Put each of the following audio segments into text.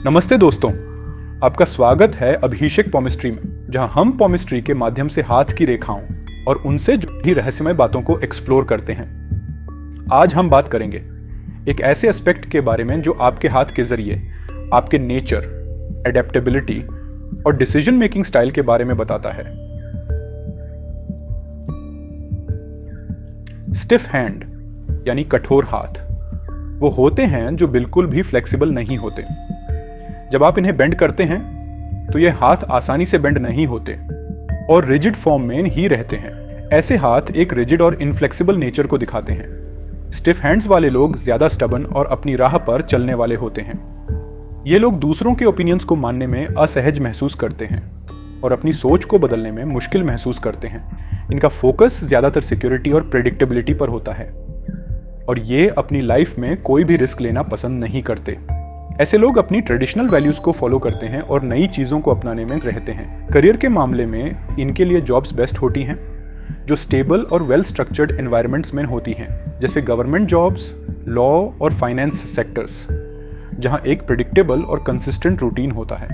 नमस्ते दोस्तों, आपका स्वागत है अभिषेक पॉमिस्ट्री में, जहां हम पॉमिस्ट्री के माध्यम से हाथ की रेखाओं और उनसे जुड़ी रहस्यमय बातों को एक्सप्लोर करते हैं। आज हम बात करेंगे एक ऐसे एस्पेक्ट के बारे में जो आपके हाथ के जरिए आपके नेचर, एडेप्टेबिलिटी और डिसीजन मेकिंग स्टाइल के बारे में बताता है। स्टिफ हैंड यानी कठोर हाथ वो होते हैं जो बिल्कुल भी फ्लेक्सिबल नहीं होते। जब आप इन्हें बेंड करते हैं तो ये हाथ आसानी से बेंड नहीं होते और रिजिड फॉर्म में ही रहते हैं। ऐसे हाथ एक रिजिड और इनफ्लेक्सिबल नेचर को दिखाते हैं। स्टिफ हैंड्स वाले लोग ज्यादा स्टबन और अपनी राह पर चलने वाले होते हैं। ये लोग दूसरों के ओपिनियंस को मानने में असहज महसूस करते हैं और अपनी सोच को बदलने में मुश्किल महसूस करते हैं। इनका फोकस ज्यादातर सिक्योरिटी और प्रेडिक्टेबिलिटी पर होता है और ये अपनी लाइफ में कोई भी रिस्क लेना पसंद नहीं करते। ऐसे लोग अपनी ट्रेडिशनल वैल्यूज को फॉलो करते हैं और नई चीजों को अपनाने में रहते हैं। करियर के मामले में इनके लिए जॉब्स बेस्ट होती हैं जो स्टेबल और वेल स्ट्रक्चर्ड एनवायरनमेंट्स में होती हैं, जैसे गवर्नमेंट जॉब्स, लॉ और फाइनेंस सेक्टर्स, जहां एक प्रेडिक्टेबल और कंसिस्टेंट रूटीन होता है।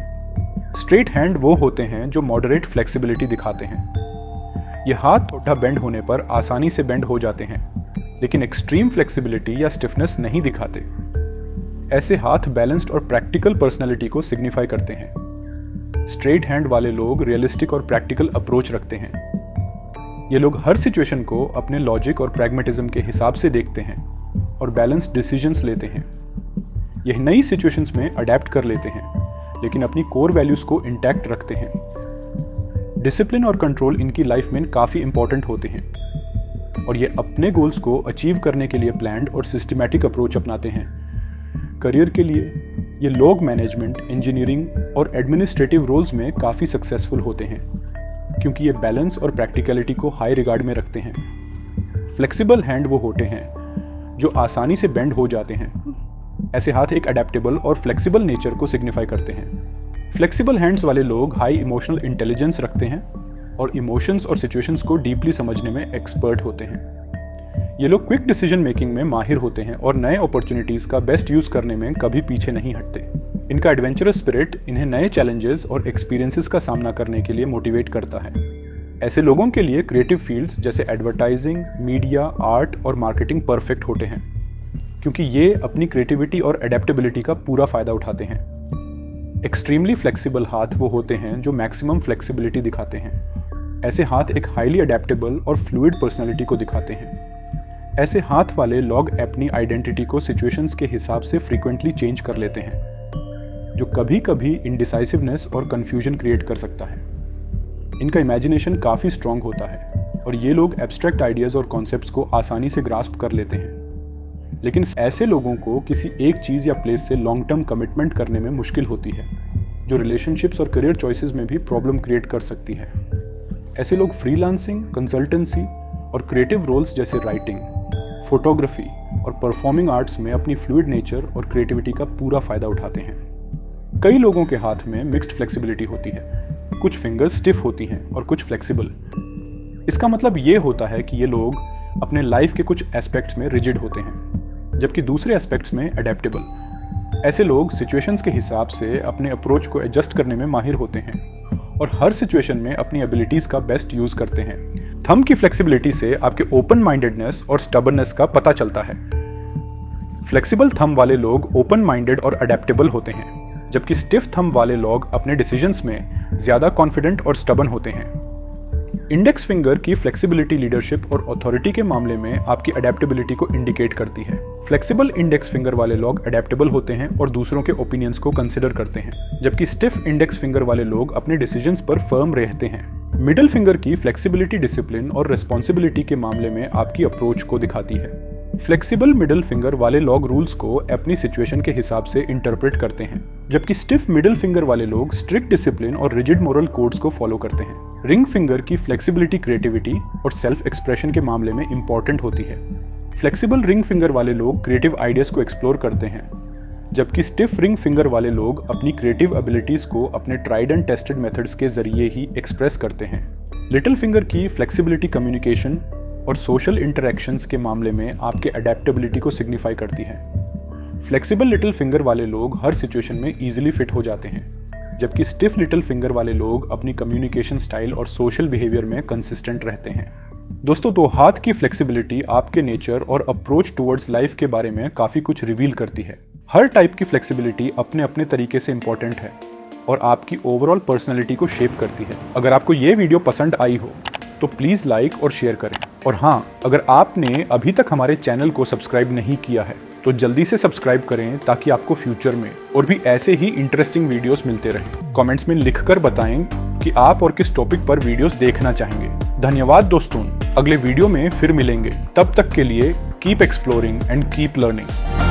स्ट्रेट हैंड वो होते हैं जो मॉडरेट फ्लेक्सिबिलिटी दिखाते हैं। ये हाथ थोड़ा बेंड होने पर आसानी से बेंड हो जाते हैं, लेकिन एक्सट्रीम फ्लेक्सिबिलिटी या स्टिफनेस नहीं दिखाते। ऐसे हाथ बैलेंस्ड और प्रैक्टिकल पर्सनालिटी को सिग्निफाई करते हैं। स्ट्रेट हैंड वाले लोग रियलिस्टिक और प्रैक्टिकल अप्रोच रखते हैं। ये लोग हर सिचुएशन को अपने लॉजिक और प्रैग्मेटिज्म के हिसाब से देखते हैं और बैलेंस्ड डिसीजंस लेते हैं। यह नई सिचुएशंस में अडेप्ट कर लेते हैं, लेकिन अपनी कोर वैल्यूज को इंटैक्ट रखते हैं। डिसिप्लिन और कंट्रोल इनकी लाइफ में काफ़ी इंपॉर्टेंट होते हैं और ये अपने गोल्स को अचीव करने के लिए प्लान्ड और सिस्टमैटिक अप्रोच अपनाते हैं। करियर के लिए ये लोग मैनेजमेंट, इंजीनियरिंग और एडमिनिस्ट्रेटिव रोल्स में काफ़ी सक्सेसफुल होते हैं, क्योंकि ये बैलेंस और प्रैक्टिकलिटी को हाई रिगार्ड में रखते हैं। फ्लेक्सिबल हैंड वो होते हैं जो आसानी से बेंड हो जाते हैं। ऐसे हाथ एक अडेप्टेबल और फ्लेक्सिबल नेचर को सिग्निफाई करते हैं। फ्लेक्सिबल हैंड्स वाले लोग हाई इमोशनल इंटेलिजेंस रखते हैं और इमोशंस और सिचुएशंस को डीपली समझने में एक्सपर्ट होते हैं। ये लोग क्विक डिसीजन मेकिंग में माहिर होते हैं और नए अपॉर्चुनिटीज का बेस्ट यूज करने में कभी पीछे नहीं हटते। इनका एडवेंचरस स्पिरिट इन्हें नए चैलेंजेस और एक्सपीरियंसेस का सामना करने के लिए मोटिवेट करता है। ऐसे लोगों के लिए क्रिएटिव फील्ड्स जैसे एडवर्टाइजिंग, मीडिया, आर्ट और मार्केटिंग परफेक्ट होते हैं, क्योंकि ये अपनी क्रिएटिविटी और एडेप्टेबिलिटी का पूरा फायदा उठाते हैं। एक्सट्रीमली फ्लेक्सिबल हाथ वो होते हैं जो मैक्सिमम फ्लेक्सिबिलिटी दिखाते हैं। ऐसे हाथ एक हाईली अडेप्टेबल और फ्लूइड पर्सनैलिटी को दिखाते हैं। ऐसे हाथ वाले लोग अपनी आइडेंटिटी को सिचुएशंस के हिसाब से फ्रीक्वेंटली चेंज कर लेते हैं, जो कभी कभी इंडिसाइसिवनेस और कंफ्यूजन क्रिएट कर सकता है। इनका इमेजिनेशन काफ़ी स्ट्रांग होता है और ये लोग एब्स्ट्रैक्ट आइडियाज़ और कॉन्सेप्ट्स को आसानी से ग्रास्प कर लेते हैं। लेकिन ऐसे लोगों को किसी एक चीज़ या प्लेस से लॉन्ग टर्म कमिटमेंट करने में मुश्किल होती है, जो रिलेशनशिप्स और करियर चॉइसेस में भी प्रॉब्लम क्रिएट कर सकती है। ऐसे लोग फ्रीलांसिंग, कंसल्टेंसी और क्रिएटिव रोल्स जैसे राइटिंग, फोटोग्राफी और परफॉर्मिंग आर्ट्स में अपनी फ्लूइड नेचर और क्रिएटिविटी का पूरा फायदा उठाते हैं। कई लोगों के हाथ में मिक्स्ड फ्लेक्सिबिलिटी होती है। कुछ फिंगर्स स्टिफ होती हैं और कुछ फ्लेक्सिबल। इसका मतलब ये होता है कि ये लोग अपने लाइफ के कुछ एस्पेक्ट्स में रिजिड होते हैं, जबकि दूसरे एस्पेक्ट्स में अडेप्टेबल। ऐसे लोग सिचुएशंस के हिसाब से अपने अप्रोच को एडजस्ट करने में माहिर होते हैं और हर सिचुएशन में अपनी एबिलिटीज़ का बेस्ट यूज़ करते हैं। थंब की फ्लेक्सिबिलिटी से आपके ओपन माइंडेडनेस और स्टबर्ननेस का पता चलता है। फ्लेक्सिबल थंब वाले लोग ओपन माइंडेड और अडेप्टेबल होते हैं, जबकि स्टिफ थंब वाले लोग अपने डिसीजंस में ज़्यादा कॉन्फिडेंट और स्टबर्न होते हैं। इंडेक्स फिंगर की फ्लेक्सिबिलिटी लीडरशिप और अथॉरिटी के मामले में आपकी अडेप्टेबिलिटी को इंडिकेट करती है। फ्लेक्सिबल इंडेक्स फिंगर वाले लोग अडेप्टेबल होते हैं और दूसरों के ओपिनियंस को कंसिडर करते हैं, जबकि स्टिफ इंडेक्स फिंगर वाले लोग अपने डिसीजंस पर फर्म रहते हैं। मिडिल फिंगर की फ्लेक्सिबिलिटी, डिसिप्लिन और रिस्पॉन्सिबिलिटी के मामले में आपकी अप्रोच को दिखाती है। फ्लेक्सिबल मिडिल फिंगर वाले लोग रूल्स को अपनी सिचुएशन के हिसाब से इंटरप्रेट करते हैं, जबकि स्टिफ मिडिल फिंगर वाले लोग स्ट्रिक्ट डिसिप्लिन और रिजिड मोरल कोड्स को फॉलो करते हैं। रिंग फिंगर की फ्लेक्सिबिलिटी, क्रिएटिविटी और सेल्फ एक्सप्रेशन के मामले में इंपॉर्टेंट होती है। फ्लेक्सिबल रिंग फिंगर वाले लोग क्रिएटिव आइडियाज को एक्सप्लोर करते हैं, जबकि स्टिफ रिंग फिंगर वाले लोग अपनी क्रिएटिव एबिलिटीज को अपने ट्राइड एंड टेस्टेड मेथड्स के जरिए ही एक्सप्रेस करते हैं। लिटिल फिंगर की फ्लेक्सिबिलिटी कम्युनिकेशन और सोशल इंटरेक्शंस के मामले में आपके अडेप्टेबिलिटी को सिग्निफाई करती है। फ्लेक्सिबल लिटिल फिंगर वाले लोग हर सिचुएशन में इजीली फिट हो जाते हैं, जबकि स्टिफ लिटिल फिंगर वाले लोग अपनी कम्युनिकेशन स्टाइल और सोशल बिहेवियर में कंसिस्टेंट रहते हैं। दोस्तों, तो हाथ की फ्लेक्सिबिलिटी आपके नेचर और अप्रोच टुवर्ड्स लाइफ के बारे में काफ़ी कुछ रिवील करती है। हर टाइप की फ्लेक्सिबिलिटी अपने अपने तरीके से इंपॉर्टेंट है और आपकी ओवरऑल पर्सनैलिटी को शेप करती है। अगर आपको ये वीडियो पसंद आई हो तो प्लीज़ लाइक और शेयर करें। और हाँ, अगर आपने अभी तक हमारे चैनल को सब्सक्राइब नहीं किया है तो जल्दी से सब्सक्राइब करें ताकि आपको फ्यूचर में और भी ऐसे ही इंटरेस्टिंग वीडियोस मिलते रहें। कमेंट्स में लिखकर बताएं कि आप और किस टॉपिक पर वीडियोस देखना चाहेंगे। धन्यवाद दोस्तों, अगले वीडियो में फिर मिलेंगे। तब तक के लिए keep exploring and keep learning.